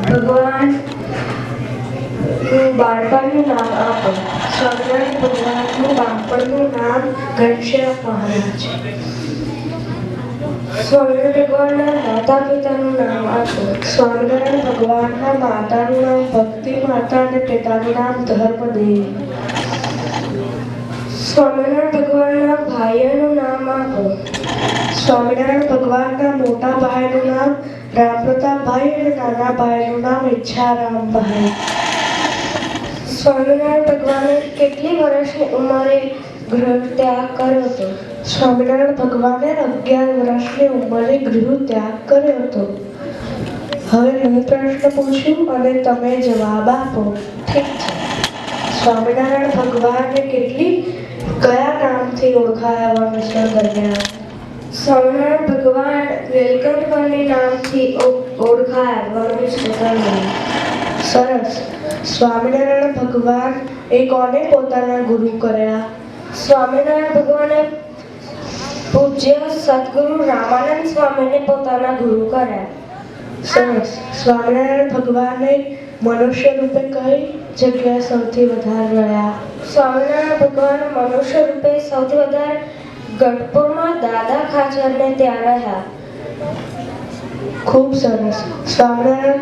ભગવાન બાળપણનું નામ આપો. સ્વામિનારાયણ ભગવાનનું બાળપણનું નામ ઘનશ્યામ મહારાજ. સ્વામિનારાયણ ભગવાનના માતા પિતાનું નામ આપો. સ્વામિનારાયણ ભગવાનના માતાનું નામ ભક્તિ માતા અને પિતાનું નામ ધર્મદેવ. સ્વામિનારાયણ ભગવાનના ભાઈઓનું નામ આપો. સ્વામિનારાયણ ભગવાનના મોટા ભાઈનું નામ રામપ્રતાપભાઈ અને નાના ભાઈનું નામ ઈચ્છારામભાઈ. સ્વામિનારાયણ ભગવાને કેટલી વર્ષની ઉંમરે ગૃહ ત્યાગ કર્યો હતો? સ્વામિનારાયણ ભગવાને 11 વર્ષની ઉંમરે ગૃહ ત્યાગ કર્યો હતો. હવે હું પ્રશ્ન પૂછું અને તમે જવાબ આપો. ઠીક છે. સ્વામિનારાયણ ભગવાને કયા નામથી ઓળખાયા વંશ દરમિયાન? સ્વામિનારાયણ ભગવાન નીલકંઠ નામથી ઓળખાયા વંશ દરમિયાન. સરસ. સ્વામિનારાયણ ભગવાન કોને પોતાના ગુરુ કર્યા? સ્વામિનારાયણ ભગવાને પૂજ્ય સદગુરુ રામાનંદ સ્વામીને પોતાના ગુરુ કર્યા. સરસ. સ્વામિનારાયણ ભગવાને મનુષ્ય રૂપે કઈ જગ્યાએ સૌથી વધારે રહ્યા? સ્વામિનારાયણ ભગવાન મનુષ્ય રૂપે સૌથી વધારે ગઢપુરમાં દાદા ખાચરને ત્યાં રહ્યા. ખૂબ સરસ. સ્વામિનારાયણ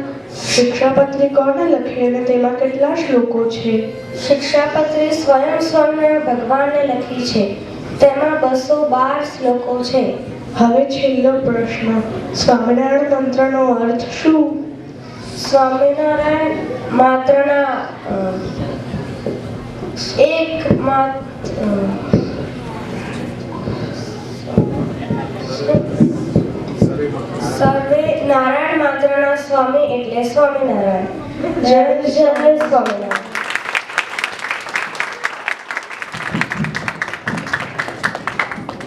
શિક્ષાપત્રી કોણે લખી અને તેમાં કેટલા શ્લોકો છે? શિક્ષાપત્રી સ્વયં સ્વામિનારાયણ ભગવાને લખી છે. તેમાં 212 શ્લોકો છે. હવે છેલ્લો પ્રશ્ન. સ્વામિનારાયણ મંત્રનો અર્થ શું? સ્વામિનારાયણ માત્રના સર્વે નારાયણ માત્રના સ્વામી એટલે સ્વામિનારાયણ. જય જય સ્વામિનારાયણ.